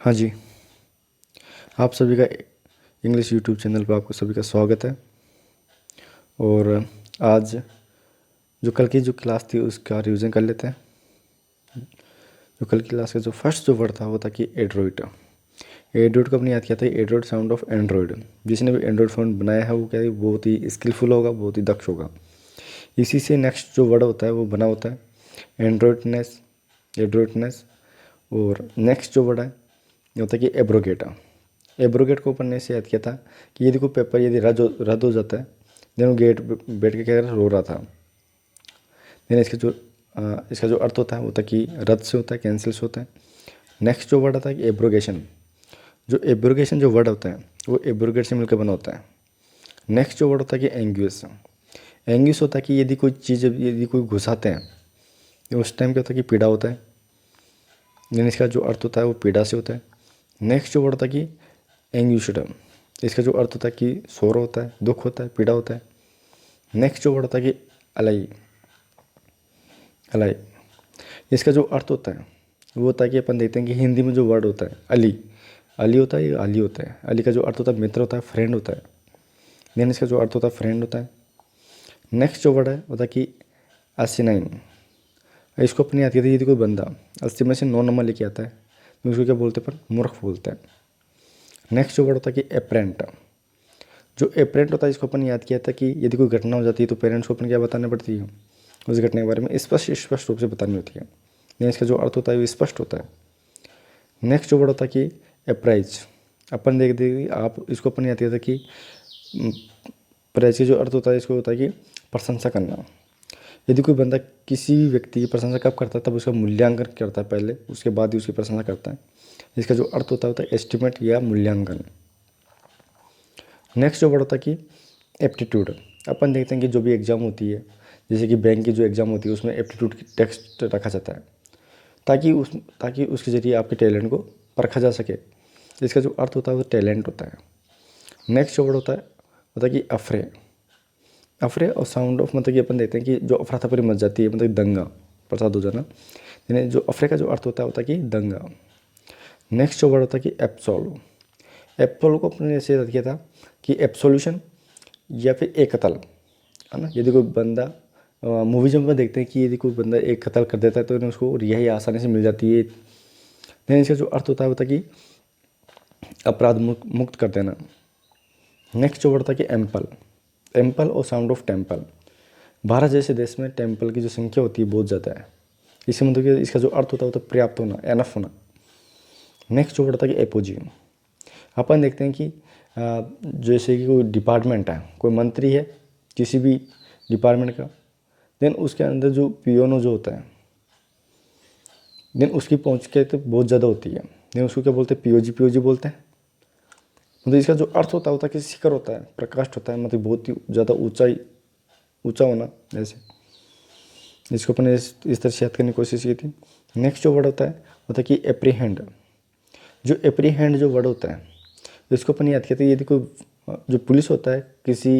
हाँ जी, आप सभी का इंग्लिश यूट्यूब चैनल पर आपको सभी का स्वागत है। और आज जो कल की जो क्लास थी उसका रिवीजन कर लेते हैं। जो कल की क्लास का जो फर्स्ट जो वर्ड था वो था कि एड्रॉइड। एड्रॉइड को अपने याद किया था, एड्रॉइड साउंड ऑफ एंड्रॉइड। जिसने भी एंड्रॉइड फ़ोन बनाया है वो क्या है, बहुत ही स्किलफुल होगा, बहुत ही दक्ष होगा। इसी से नेक्स्ट जो वर्ड होता है वो बना होता है एंड्रॉइडनेस, एड्रॉइडनेस। और नेक्स्ट जो वर्ड है ये होता है कि एब्रोगेटा। एब्रोगेट को पढ़ने से याद किया था कि यदि कोई पेपर यदि रद्द हो जाता है, देन वो गेट बैठ के क्या रो रहा था। देन इसका जो अर्थ होता है वो था कि रद्द से होता है, कैंसिल से होता है। नेक्स्ट जो वर्ड आता है कि एब्रोगेशन। जो एब्रोगेशन जो वर्ड होता है वो एब्रोगेट से मिलकर बना होता है। नेक्स्ट जो वर्ड होता है कि एंग्यूस। एंग्यूस होता है कि यदि कोई चीज़ यदि कोई घुसाते हैं तो उस टाइम क्या होता है कि पीड़ा होता है। देन इसका जो अर्थ होता है वो पीड़ा से होता है। नेक्स्ट जो वर्ड होता है कि एंग्यूशड। इसका जो अर्थ होता है कि सोरो होता है, दुख होता है, पीड़ा होता है। नेक्स्ट जो वर्ड होता है कि अलाई। अलाई इसका जो अर्थ होता है वो होता है कि अपन देखते हैं कि हिंदी में जो वर्ड होता है अली, अली होता है या अली होता है। अली का जो अर्थ होता है मित्र होता है, फ्रेंड होता है। देन इसका जो अर्थ होता है फ्रेंड होता है। नेक्स्ट जो वर्ड है होता है कि असिनाइन। इसको अपनी याद कहती है, यदि कोई बंदा 80 में से 9 नंबर लेके आता है तो उसको क्या बोलते हैं, पर मूर्ख बोलते हैं। नेक्स्ट जो वर्ड होता है कि एप्रेंट। जो एप्रेंट होता है इसको अपन याद किया था कि यदि कोई घटना हो जाती है तो पेरेंट्स को अपन क्या बताना पड़ती है, उस घटना के बारे में स्पष्ट स्पष्ट रूप से बतानी होती है। नहीं, इसका जो अर्थ होता है वो स्पष्ट होता है। नेक्स्ट जो वर्ड होता है कि अप्राइज। अपन देख देखिए आप इसको अपन याद किया था कि प्राइज का जो अर्थ होता है इसको होता है कि प्रशंसा करना। यदि कोई बंदा किसी भी व्यक्ति की प्रशंसा कब करता है, तब उसका मूल्यांकन करता है पहले, उसके बाद ही उसकी प्रशंसा करता है। इसका जो अर्थ होता है एस्टिमेट या मूल्यांकन। नेक्स्ट जो वर्ड होता है कि एप्टीट्यूड। अपन देखते हैं कि जो भी एग्ज़ाम होती है, जैसे कि बैंक की जो एग्ज़ाम होती है उसमें एप्टीट्यूड की टेस्ट रखा जाता है ताकि उसके ज़रिए आपके टैलेंट को परखा जा सके। इसका जो अर्थ होता है वो टैलेंट होता है। नेक्स्ट जो वर्ड होता है कि अफरे। अफरे और साउंड ऑफ मतलब कि अपन देखते हैं कि जो अफरा तफरी मच जाती है, मतलब दंगा प्रसाद हो जाना। यानी जो अफरे का जो अर्थ होता है कि दंगा। नेक्स्ट जो वर्ड होता है कि एप्सोल्व। एप्सोल्व को अपने ऐसे याद किया था कि एप्सोल्यूशन या फिर एक कत्ल, है ना। यदि कोई बंदा मूवीज में देखते हैं कि यदि कोई बंदा एक कत्ल कर देता है तो उन्हें उसको रिहाई आसानी से मिल जाती है। देन इसका जो अर्थ होता है कि अपराध मुक्त कर देना। नेक्स्ट जो वर्ड था कि एम्पल। एम्पल और साउंड ऑफ टेम्पल। भारत जैसे देश में टेम्पल की जो संख्या होती है बहुत ज़्यादा है। इससे मतलब कि इसका जो अर्थ होता है पर्याप्त होना, एनफ होना। नेक्स्ट जो वर्ड था कि एपोजी। अपन देखते हैं कि जैसे कि कोई डिपार्टमेंट है, कोई मंत्री है किसी भी डिपार्टमेंट का, देन उसके अंदर जो पियोनो जो होता है, देन उसकी पहुंच के तो बहुत ज़्यादा होती है, देन उसको क्या बोलते हैं, पीओजी। पीओजी बोलते हैं। मतलब इसका जो अर्थ होता है कि शिखर होता है, प्रकाष्ठ होता है, मतलब बहुत ही ज़्यादा ऊंचा होना। जैसे इसको अपने इस तरह से याद करने की कोशिश की थी। नेक्स्ट जो वर्ड होता है कि एप्रीहेंड। जो एप्रीहेंड जो वर्ड होता है इसको अपन याद किया था, यदि कोई जो पुलिस होता है किसी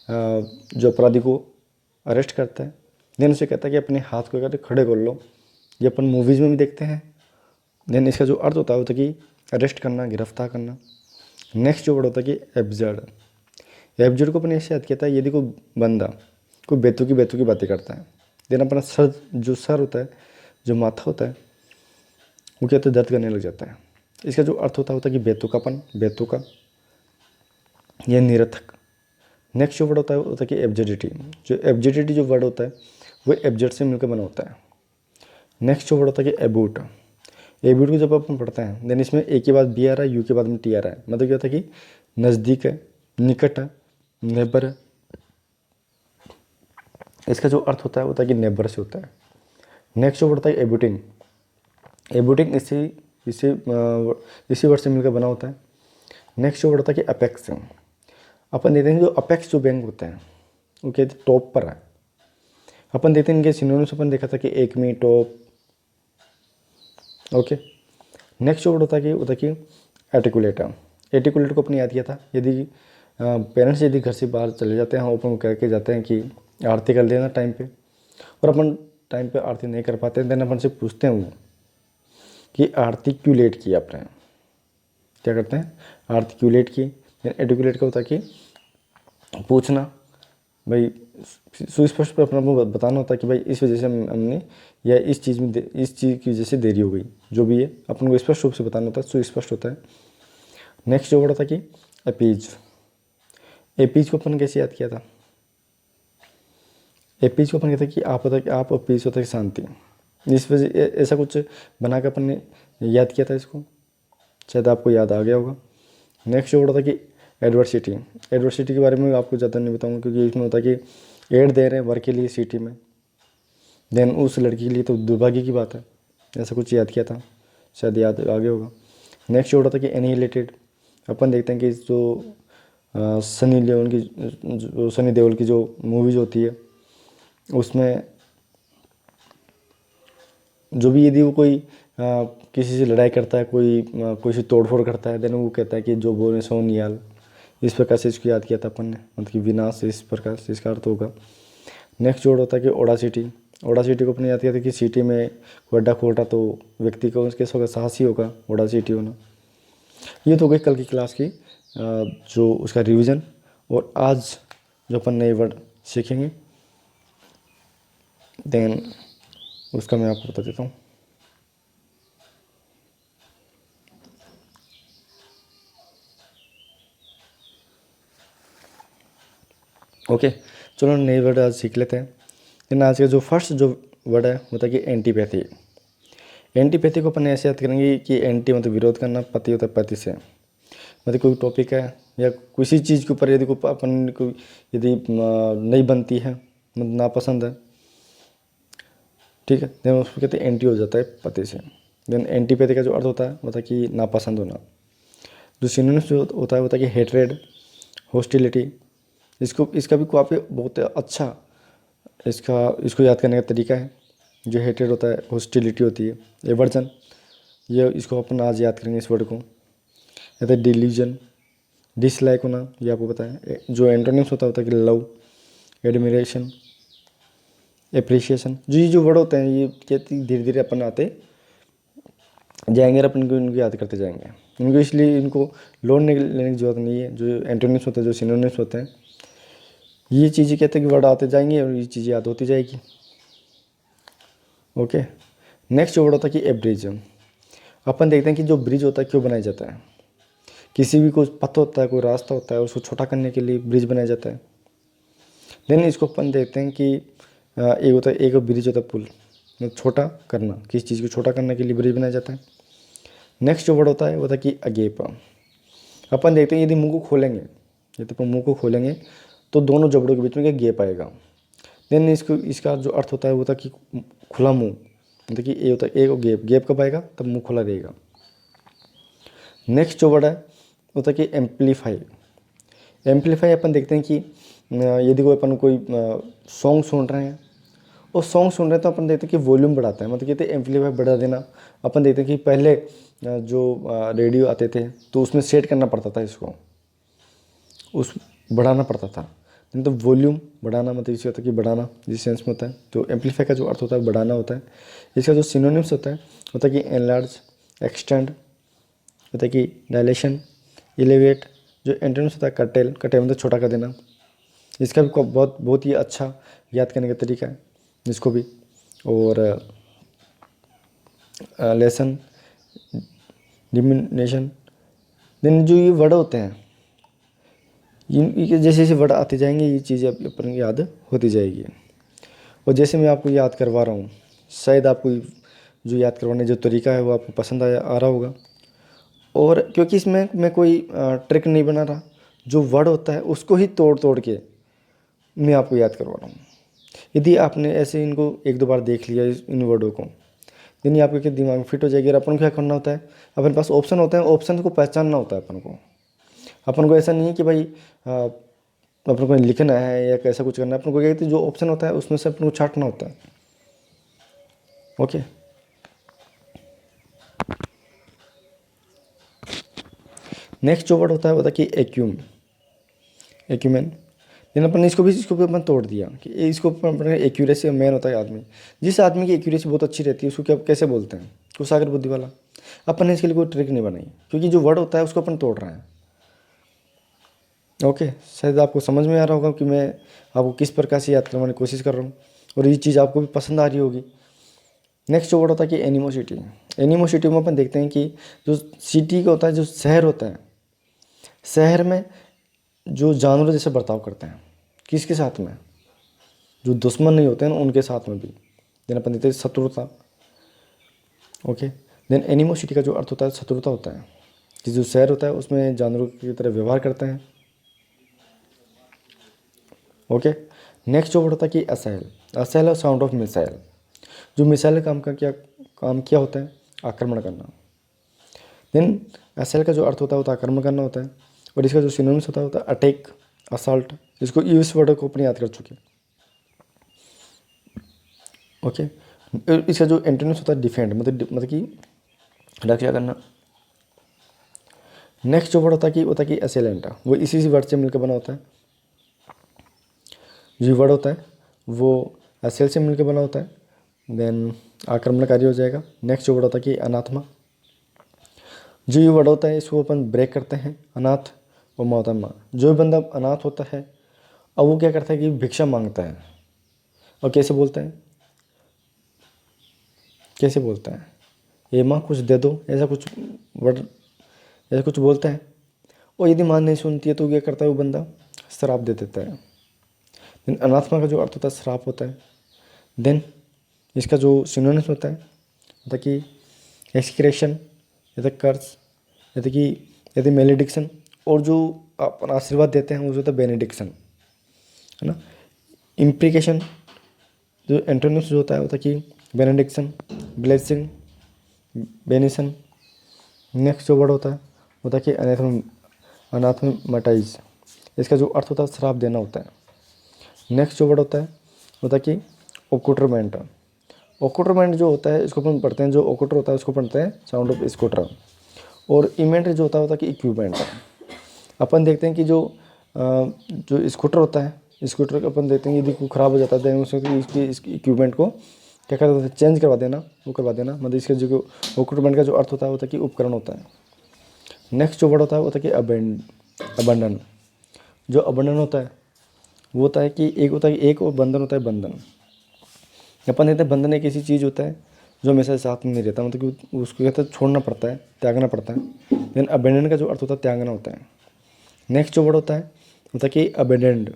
जो अपराधी को अरेस्ट करता है, देन उसे कहता है कि अपने हाथ को करके खड़े कर लो। ये अपन मूवीज़ में भी देखते हैं। देन इसका जो अर्थ होता है कि अरेस्ट करना, गिरफ्तार करना। नेक्स्ट जो वर्ड होता है कि एब्जर्ड। एब्जर्ड को अपन ऐसे याद किया था, यदि कोई बंदा कोई बेतुकी बातें करता है, देन अपना सर होता है, जो माथा होता है, वो क्या होता है, दर्द करने लग जाता है। इसका जो अर्थ होता है कि बेतुकापन, बेतुका या निरर्थक। नेक्स्ट जो वर्ड होता है कि एब्जर्डिटी। जो एब्जर्डिटी जो वर्ड होता है वो एब्जर्ड से मिलकर बना होता है। नेक्स्ट जो वर्ड होता है कि एबूट। एबूट को जब अपन पढ़ते हैं देन इसमें ए के बाद बी आ रहा है, यू के बाद में टी आ रहा है। मतलब क्या होता है कि नज़दीक है, निकट है, नेबर है। इसका जो अर्थ होता है कि नेबर से होता है। नेक्स्ट जो वर्ड होता है एबूटिंग। एबूटिंग इसी वर्ड से मिलकर बना होता है। नेक्स्ट जो वर्ड होता है कि अपेक्स। अपन देखते हैं जो अपेक्स जो बैंक होता है वो कहते हैं टॉप पर है। अपन देखते हैं इनके सिनोनिम्स अपन देखा था कि एकमी, टॉप। ओके। नेक्स्ट जो वर्ड होता है कि आर्टिकुलेटर। आर्टिकुलेटर को अपने याद किया था, यदि पेरेंट्स यदि घर से बाहर चले जाते हैं, अपन कह के जाते हैं कि आरती कर देना टाइम पे, और अपन टाइम पे आरती नहीं कर पाते हैं, देन अपन से पूछते हैं वो कि आरती क्यों लेट की आपने। क्या करते हैं, आर्टिकुलेट की। एडिकुलेट का होता है कि पूछना, भाई सुस्पष्ट पर अपना को बताना होता है कि भाई इस वजह से हमने, या इस चीज़ में इस चीज़ की वजह से देरी हो गई, जो भी है अपन को स्पष्ट रूप से बताना होता है, सुस्पष्ट होता है। नेक्स्ट जो वर्ड होता है कि अपीज। अपीज को अपन कैसे याद किया था, अपीज को अपन कहते हैं कि आप, होता है कि आप, अपीज होता है कि शांति। इस वजह ऐसा कुछ बना कर अपन ने याद किया था इसको, शायद आपको याद आ गया होगा। नेक्स्ट जो वर्ड होता है कि एडवर्सिटी। एडवर्सिटी के बारे में आपको ज़्यादा नहीं बताऊंगा, क्योंकि इसमें होता है कि एड दे रहे हैं वर्क के लिए सिटी में, देन उस लड़की के लिए तो दुर्भाग्य की बात है। ऐसा कुछ याद किया था, शायद याद आ गया होगा। नेक्स्ट जो होता है कि एनिहिलेटेड। अपन देखते हैं कि जो सनी देओल की जो मूवीज होती है उसमें जो भी यदि वो कोई किसी से लड़ाई करता है, कोई से तोड़फोड़ करता है, देन वो कहता है कि जो बोले सो नियाल। इस प्रकार से इसको याद किया था अपन ने, मतलब कि विनाश, इस प्रकार से इसका अर्थ होगा। नेक्स्ट जोड़ होता है कि ओडासिटी। ओडासिटी को अपने याद किया था कि सिटी में कोई अड्डा खोल रहा तो व्यक्ति को उसके होगा, साहसी होगा ओडासिटी होना। ये तो हो गई कल की क्लास की जो उसका रिवीजन। और आज जो अपन नए वर्ड सीखेंगे देन उसका मैं आपको बता देता हूँ। ओके, चलो नए वर्ड आज सीख लेते हैं। लेकिन आज का जो फर्स्ट जो वर्ड है वो था कि एंटीपैथी। एंटीपैथी को अपन ऐसे याद करेंगे कि एंटी मतलब विरोध करना, पति होता है पति से। मतलब कोई टॉपिक है या किसी चीज़ के ऊपर यदि कोई अपन को यदि नहीं बनती है, मतलब नापसंद है, ठीक है, देन उसको कहते हैं एंटी हो जाता है पति से। देन एंटीपैथी का जो अर्थ होता है वो था कि नापसंद होना। जो सिनोनिम्स जो होता है वो था कि हेट्रेड, हॉस्टिलिटी। इसका भी काफ़ी बहुत अच्छा इसको याद करने का तरीका है। जो हेट्रेड होता है, हॉस्टिलिटी होती है, एवर्जन, ये इसको अपन आज याद करेंगे इस वर्ड को। या डिलीजन, डिसलाइक होना, ये आपको पता है। जो एंटोनिम्स होता है कि लव, एडमिरेशन, एप्रिसिएशन। जो ये जो वर्ड होते हैं ये कहती धीरे धीरे अपन आते जाएंगे और अपन को इनको याद करते जाएंगे इनको, इसलिए इनको लोड लेने की जरूरत नहीं है। जो एंटोनिम्स होते हैं, जो सिनोनिम्स होते हैं, ये चीज़ें कहते हैं कि वर्ड आते जाएंगे और ये चीज़ें याद होती जाएगी। ओके, नेक्स्ट वर्ड होता है कि ए ब्रिज। अपन देखते हैं कि जो ब्रिज होता है क्यों बनाया जाता है। किसी भी कोई पथ होता है, कोई रास्ता होता है, उसको छोटा करने के लिए ब्रिज बनाया जाता है। देन इसको अपन देखते हैं कि एक होता है, एक ब्रिज होता है पुल, मतलब छोटा करना, किसी चीज़ को छोटा करने के लिए ब्रिज बनाया जाता है। नेक्स्ट जो वर्ड होता है वो होता है कि अगेप। अपन देखते हैं यदि मुंह को खोलेंगे, यदि अपन मुंह को खोलेंगे तो दोनों जबड़ों के बीच में गैप आएगा। देन इसका जो अर्थ होता है वो होता है कि खुला मुंह, मतलब कि ये होता है एक गैप कब आएगा, तब मुंह खुला रहेगा। नेक्स्ट जो वर्ड है वो होता है कि एम्पलीफाई। एम्पलीफाई अपन देखते हैं कि यदि कोई सॉन्ग सुन रहे हैं और सॉन्ग सुन रहे हैं तो अपन देखते हैं कि वॉल्यूम बढ़ाता है, मतलब कहते हैं एम्पलीफाई बढ़ा देना। अपन देखते हैं कि पहले जो रेडियो आते थे तो उसमें सेट करना पड़ता था, इसको बढ़ाना पड़ता था। नहीं तो वॉल्यूम बढ़ाना मतलब इसे होता है कि बढ़ाना, जिस सेंस में होता है। तो एम्पलीफाई का जो अर्थ होता है बढ़ाना होता है। इसका जो सिनोनिम्स होता है कि एनलार्ज, एक्सटेंड, होता है कि डायलेशन, एलिवेट। जो एंटोनिम्स होता है कटेल, कटेल मतलब छोटा कर देना। इसका भी बहुत ही अच्छा याद करने का तरीका है इसको भी। और लेसन, डिमिनेशन। देन जो ये वर्ड होते हैं ये जैसे जैसे वर्ड आते जाएंगे ये चीज़ें अपन याद होती जाएगी। और जैसे मैं आपको याद करवा रहा हूँ, शायद आपको जो याद करवाने जो तरीका है वो आपको पसंद आ रहा होगा। और क्योंकि इसमें मैं कोई ट्रिक नहीं बना रहा, जो वर्ड होता है उसको ही तोड़ तोड़ के मैं आपको याद करवा रहा हूँ। यदि आपने ऐसे इनको एक दो बार देख लिया इन वर्डों को, यानी आपके दिमाग में फिट हो जाएगी। और अपन को क्या करना होता है, अपने पास ऑप्शन होते हैं, ऑप्शन को पहचानना होता है अपन को ऐसा नहीं है कि भाई अपन को लिखना है या कैसा कुछ करना है। अपन को क्या कहते हैं, जो ऑप्शन होता है उसमें से अपन को छांटना होता है। ओके, नेक्स्ट जो वर्ड होता है वो था कि एक्यूमेन। लेकिन अपन इसको भी अपन तोड़ दिया कि इसको अपन एक्यूरेसी, मैन होता है आदमी। जिस आदमी की एक्यूरेसी बहुत अच्छी रहती है उसको क्या कैसे बोलते हैं, कुशाग्र बुद्धि वाला। अपन ने इसके लिए कोई ट्रिक नहीं बनाई, क्योंकि जो वर्ड होता है उसको अपन तोड़ रहे हैं। ओके, शायद आपको समझ में आ रहा होगा कि मैं आपको किस प्रकार से याद करवाने की कोशिश कर रहा हूँ, और ये चीज़ आपको भी पसंद आ रही होगी। नेक्स्ट जो वर्ड होता है कि एनिमोसिटी। एनिमोसिटी में अपन देखते हैं कि जो सिटी का होता है, जो शहर होता है, शहर में जो जानवर जैसे बर्ताव करते हैं, किसके साथ में, जो दुश्मन नहीं होते हैं ना उनके साथ में भी। देन अपन देखते हैं शत्रुता। ओके, देन एनिमोसिटी का जो अर्थ होता है शत्रुता होता है, कि जो शहर होता है उसमें जानवरों की तरह व्यवहार करते हैं। ओके, नेक्स्ट जो वर्ड होता है कि असेल। असेल और साउंड ऑफ मिसाइल। जो मिसाइल काम किया होता है आक्रमण करना। देन असेल का जो अर्थ होता है वो तो आक्रमण करना होता है, और इसका जो सिनोनिम्स होता है अटैक, असल्ट। इसको इस वर्ड को अपने याद कर चुके। ओके, इसका जो एंटोनिम्स होता है डिफेंड, मतलब कि रक्षा करना। नेक्स्ट जो वर्ड होता है कि असेलेंट, वो इसी वर्ड से मिलकर बना होता है। जो वर्ड होता है वो असेल से मिलकर बना होता है, देन आक्रमणकारी हो जाएगा। नेक्स्ट जो वर्ड होता है कि अनाथमा। जो ये वर्ड होता है इसको अपन ब्रेक करते हैं, अनाथ और मोहतरमा। जो भी बंदा अनाथ होता है अब वो क्या करता है कि भिक्षा मांगता है, और कैसे बोलता है, ये माँ कुछ दे दो, ऐसा कुछ वर्ड, ऐसा कुछ बोलता है। और यदि माँ नहीं सुनती है तो क्या करता है वो बंदा, श्राप दे देता है। देन अनाथमा का जो अर्थ होता है श्राप होता है। देन इसका जो सिनोनिम्स होता है कि एक्सक्रेशन, या कर्स, यदि मेलेडिक्शन, और जो अपन आशीर्वाद देते हैं वो होता है बेनेडिक्शन, है ना। इम्प्रिकेशन, जो एंटोनिम्स जो होता है कि बेनेडिक्शन, ब्लेसिंग, बेनिशन। नेक्स्ट जो वर्ड होता है कि अनाथमेटाइज। इसका जो अर्थ होता है श्राप देना होता है। नेक्स्ट जो वर्ड होता है कि ओकुटरमेंट। ओकुटरमेंट जो होता है इसको अपन पढ़ते हैं, जो ओकुटर होता है उसको पढ़ते हैं साउंड ऑफ स्कूटर। और इन्वेंट्री जो होता है कि इक्विपमेंट। अपन देखते हैं कि जो स्कूटर होता है, स्कूटर को अपन देखते हैं यदि कोई ख़राब हो जाता है तो इसकी इक्विपमेंट को क्या करते हैं, चेंज करवा देना, मतलब इसके जो इक्विपमेंट का जो अर्थ होता है कि उपकरण होता है। नेक्स्ट जो वर्ड होता है कि अबंडन। जो अबंडन होता है वो होता है कि एक और बंधन होता है बंधन। अपन देखते हैं बंधन एक ऐसी चीज़ होता है जो हमेशा साथ में नहीं रहता, मतलब कि उसको कहते हैं छोड़ना पड़ता है, त्यागना पड़ता है। देन अबेंडन का जो अर्थ होता है त्यागना होता है। नेक्स्ट जो वर्ड होता है कि अबेंडेंड।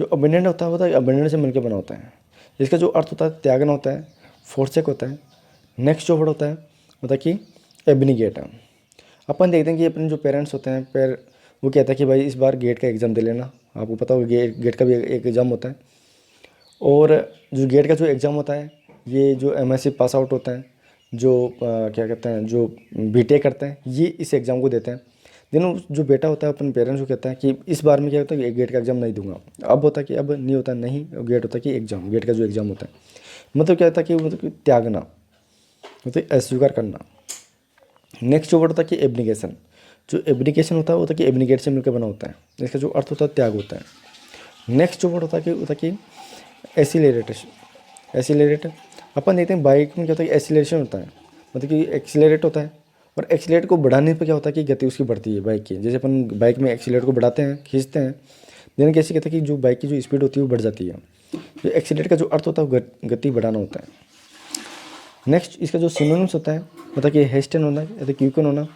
जो अबेंडेंड होता है अबेंडेंड से मिलकर बना होता है। इसका जो अर्थ होता है त्यागना होता है, फोर्सेक होता है। नेक्स्ट जो वर्ड होता है कि एब्निगेट। अपन देखते हैं कि अपने जो पेरेंट्स होते हैं वो कहता है कि भाई इस बार गेट का एग्ज़ाम दे लेना। आपको पता होगा गेट का भी एक एग्ज़ाम होता है। और जो गेट का जो एग्ज़ाम होता है ये जो MSc पास आउट होता है, जो क्या कहते हैं, जो BTech करते हैं, ये इस एग्ज़ाम को देते हैं। देन जो बेटा होता है अपने पेरेंट्स को कहता है कि इस बार में क्या होता है गेट का एग्ज़ाम नहीं दूंगा। अब होता है कि अब नहीं होता, नहीं गेट होता है कि एग्ज़ाम, गेट का जो एग्ज़ाम होता है, मतलब क्या होता है कि मतलब कि त्यागना, मतलब अस्वीकार करना। नेक्स्ट जो वर्ड होता है कि एब्निकेशन। जो एब्निकेशन होता है वो होता है कि एब्निकेट से मिलकर बना होता है। इसका जो अर्थ होता है त्याग होता है। नेक्स्ट जो वर्ड होता है कि एसिलेरेट। अपन देखते हैं बाइक में क्या होता है कि एसिलेशन होता है, मतलब कि एक्सीलरेट होता है। और एक्सीलरेट को बढ़ाने पर क्या होता है कि गति उसकी बढ़ती है बाइक की। जैसे अपन बाइक में एक्सीलरेट को बढ़ाते हैं, खींचते हैं, देन कैसे कहते हैं कि जो बाइक की जो स्पीड होती है वो बढ़ जाती है। जो एक्सीलरेट का जो अर्थ होता है वो गति बढ़ाना होता है। नेक्स्ट इसका जो सिनोनिम्स होता है कि हेस्टन होना, या क्विकन होना,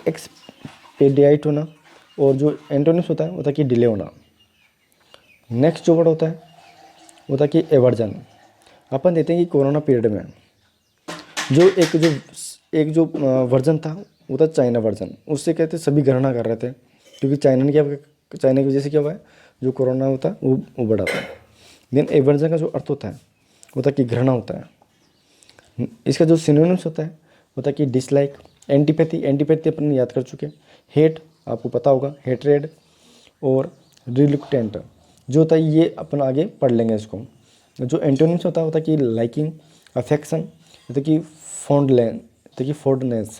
एक्सपेडिएट होना। और जो एंटोनिम्स होता है कि डिले होना। नेक्स्ट जो वर्ड होता है कि एवर्जन। अपन देते हैं कि कोरोना पीरियड में जो वर्जन था वो था चाइना वर्जन। उससे कहते सभी घृणा कर रहे थे, क्योंकि चाइना की वजह से क्या हुआ है, जो कोरोना होता है वो बढ़ा था। देन एवर्जन का जो अर्थ होता है कि घृणा होता है। इसका जो सिनोनिम्स होता है कि डिसलाइक, एंटीपैथी अपन याद कर चुके। हेट आपको पता होगा, हेट्रेड। और रिलुक्टेंट जो होता है ये अपन आगे पढ़ लेंगे इसको। जो एंटोनिम्स होता है कि लाइकिंग, अफेक्शन, कि फॉन्डनेस।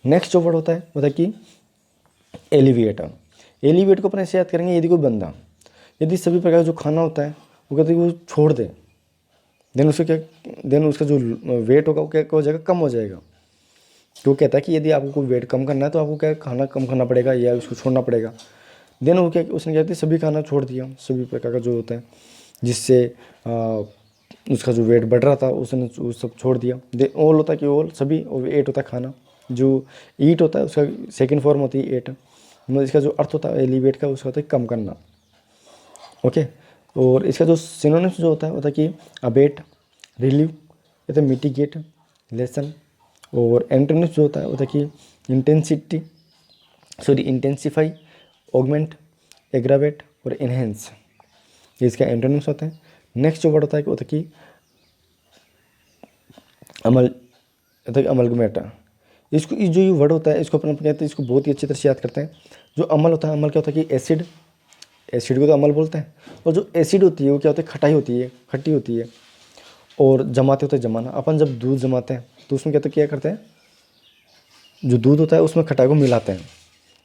नेक्स्ट जो वर्ड होता है कि एलिविएट। एलिविएट को अपन ऐसे याद करेंगे, यदि कोई बंदा यदि सभी प्रकार का जो खाना होता है वो कहते हैं वो छोड़ दे, देन उसका जो वेट होगा वो क्या हो जाएगा, कम हो जाएगा। तो कहता है कि यदि आपको कोई वेट कम करना है तो आपको क्या खाना कम खाना पड़ेगा या उसको छोड़ना पड़ेगा। देन वो क्या उसने क्या किया, सभी खाना छोड़ दिया, सभी प्रकार का जो होता है जिससे उसका जो वेट बढ़ रहा था उसने वो सब छोड़ दिया। दे ओल होता है कि ओल सभी, और एट होता है खाना। जो ईट होता है उसका सेकंड फॉर्म होती है एट, मतलब इसका जो अर्थ होता है एलिवेट का उसका होता है कम करना। ओके, और इसका जो सिनोनिम्स जो होता है कि अबेट, रिलीव, या तो मिटिगेट, लेसन। और एंटोनिम्स जो होता है कि intensity, sorry intensify, augment, aggravate और इनहेंस, ये इसका एंटोनिम्स होते हैं। नेक्स्ट जो वर्ड होता है कि अमल, अमलगमेट। इसको जो ये वर्ड होता है इसको अपन कहते हैं, इसको बहुत ही अच्छी तरह से याद करते हैं। जो अमल होता है, अमल क्या होता है कि एसिड, एसिड को तो अमल बोलते हैं। और जो एसिड होती है वो क्या होती है, खटाई होती है, खट्टी होती है। और जमाते होते हैं, जमाना। अपन जब दूध जमाते हैं तो उसमें क्या करते हैं, जो दूध होता है उसमें खटाई को मिलाते हैं।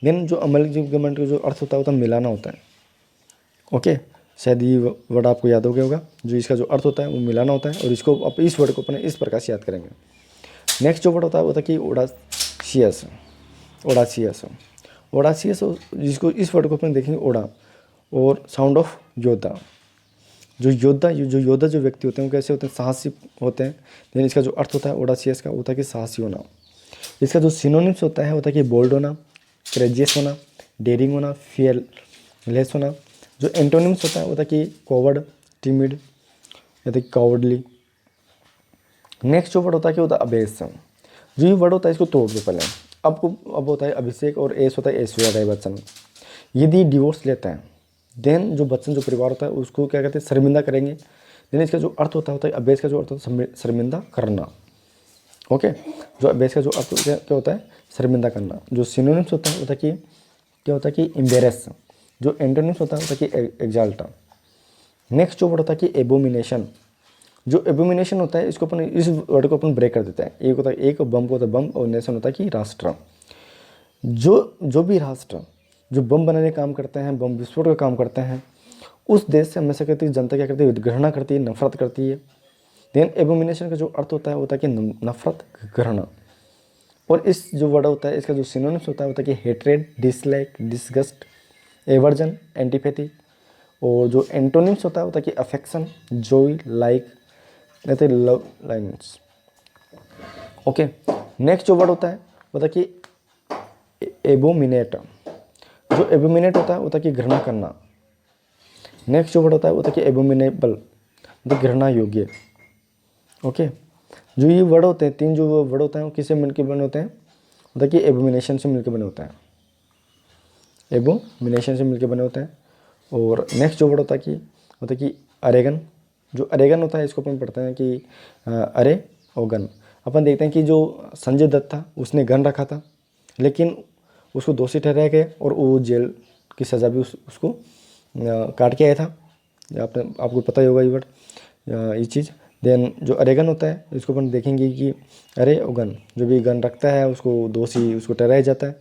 देन जो अमलगमेंट का जो अर्थ होता है वो तो मिलाना होता है। ओके, शायद ये वर्ड आपको याद हो गया होगा। जो इसका जो अर्थ होता है वो मिलाना होता है, और इसको अब इस वर्ड को अपने इस प्रकार से याद करेंगे। नेक्स्ट जो वर्ड होता है वो था कि ओडासियस, ओडासियस, ओडासियस, जिसको इस वर्ड को अपन देखेंगे ओडा, और साउंड ऑफ योद्धा। जो योद्धा जो व्यक्ति होते हैं वो कैसे होते हैं, साहसी होते हैं। लेकिन इसका जो अर्थ होता है ओडासियस का होता है कि साहसी होना। इसका जो सिनोनिम्स होता है कि बोल्ड होना, करेजियस होना, डेयरिंग होना, फियरलेस होना। जो एंटोनिम्स होता है कि कॉवर्ड, टिमिड, या तो कॉवर्डली। नेक्स्ट जो वर्ड होता है कि होता है अबेस। जो ये वर्ड होता है इसको तोड़ दो पहले। अब होता है अभिषेक, और एस होता है ऐश्वर्या राय बच्चन। यदि डिवोर्स लेते हैं देन जो बच्चन जो परिवार होता है उसको क्या कहते हैं, शर्मिंदा करेंगे। देन इसका जो अर्थ होता है अबेस का जो अर्थ होता है शर्मिंदा करना। ओके, जो अबेस का जो अर्थ क्या होता है, शर्मिंदा करना। जो सिनोनिम्स होता है कि क्या होता है कि एम्बेरस। जो एंटोनिम्स होता है कि एग्जाल्टा। नेक्स्ट जो वर्ड होता है कि एबोमिनेशन। जो एबोमिनेशन होता है इसको अपन इस वर्ड को अपन ब्रेक कर देते हैं। एक होता है एक, बम को होता है बम, और नेशन होता है कि राष्ट्र। जो भी राष्ट्र जो बम बनाने का काम करते हैं, बम विस्फोट का काम करते हैं, उस देश से हमेशा कहती है जनता क्या करती है, घृणा करती है, नफरत करती है। देन एबोमिनेशन का जो अर्थ होता है कि नफरत, घृणा। और इस जो वर्ड होता है इसका जो सिनोनिम्स होता है कि hatred, dislike, disgust, aversion, antipathy. और जो एंटोनिम्स होता है कि अफेक्शन, जॉय, लाइक, नहीं लव, लाइन्स। ओके, नेक्स्ट जो वर्ड होता है कि एबोमिनेट। जो एबोमिनेट होता है कि घृणा करना। नेक्स्ट जो वर्ड होता है कि एबोमिनेबल, मतलब घृणा योग्य। ओके, जो ये वर्ड होते हैं, तीन जो वर्ड होते हैं वो किससे मिलकर बने होते हैं, कि एबोमिनेशन से मिलकर बने होते हैं, एबोमिनेशन से मिलकर बने होते हैं। और नेक्स्ट जो वर्ड होता है कि अरेगन। जो अरेगन होता है इसको अपन पढ़ते हैं कि अरे और गन। अपन देखते हैं कि जो संजय दत्त था उसने गन रखा था, लेकिन उसको दोषी ठहराया गया और वो जेल की सज़ा भी उसको काट के आया था। आपको पता ही होगा ये वर्ड, ये चीज़। देन जो अरेगन होता है इसको अपन देखेंगे कि अरे और गन, जो भी गन रखता है उसको दोषी उसको ठहराया जाता है।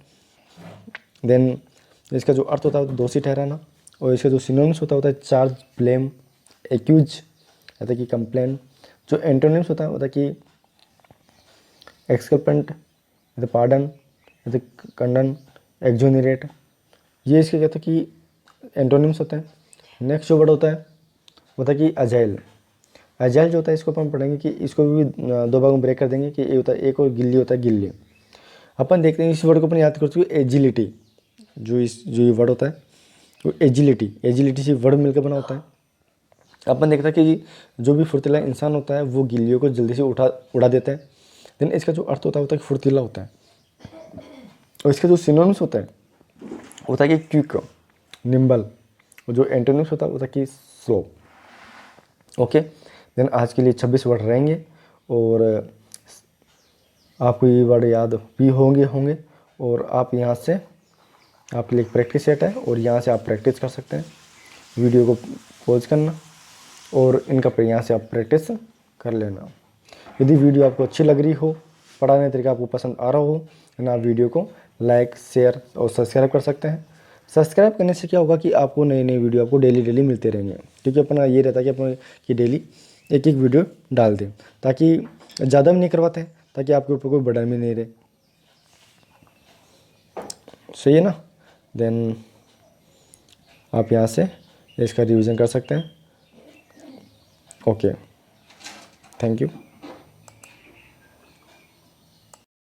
देन इसका जो अर्थ होता है दोषी ठहराना। और इसका जो सिनोनिम्स होता है चार्ज, ब्लेम, एक्यूज, या कि कंप्लेन। जो एंटोनिम्स होता है कि एक्सकल्पेंट, या पार्डन, या कंडन, एक्जोनरेट। ये इसके कहते हैं कि एंटोनिम्स होते हैं। नेक्स्ट जो वर्ड होता है कि अजाइल। अजाइल जो होता है इसको अपन पढ़ेंगे कि इसको भी दो भागों में ब्रेक कर देंगे कि ये होता है एक, और गिल्ली होता है गिल्ली। अपन देखते हैं इस वर्ड को अपन याद कर चुके, एजिलिटी। जो ये वर्ड होता है वो एजिलिटी से वर्ड मिलकर बना होता है। अपन देखते हैं कि जो भी फुर्तीला इंसान होता है वो गिल्लियों को जल्दी से उड़ा देता है। देन इसका जो अर्थ होता है कि फुर्तीला होता है। और इसका जो सिनोनिम्स होता है कि क्विक, निम्बल। और जो एंटोनिम्स होता है कि स्लो। ओके, देन आज के लिए 26 वर्ड रहेंगे, और आपको ये वर्ड याद भी होंगे। और आप यहाँ से आपके लिए एक प्रैक्टिस सेट है, और यहाँ से आप प्रैक्टिस कर सकते हैं। वीडियो को पॉज करना और इनका यहाँ से आप प्रैक्टिस कर लेना। यदि वीडियो आपको अच्छी लग रही हो, पढ़ाने का तरीका आपको पसंद आ रहा हो, ना आप वीडियो को लाइक, शेयर और सब्सक्राइब कर सकते हैं। सब्सक्राइब करने से क्या होगा कि आपको नई वीडियो आपको डेली मिलते रहेंगे, क्योंकि अपना ये रहता है कि डेली एक एक वीडियो डाल दें, ताकि ज़्यादा भी नहीं करवाते हैं, ताकि आपके ऊपर कोई बर्डन भी नहीं रहे। सही है ना। देन आप यहाँ से इसका रिवीजन कर सकते हैं। Okay, thank you.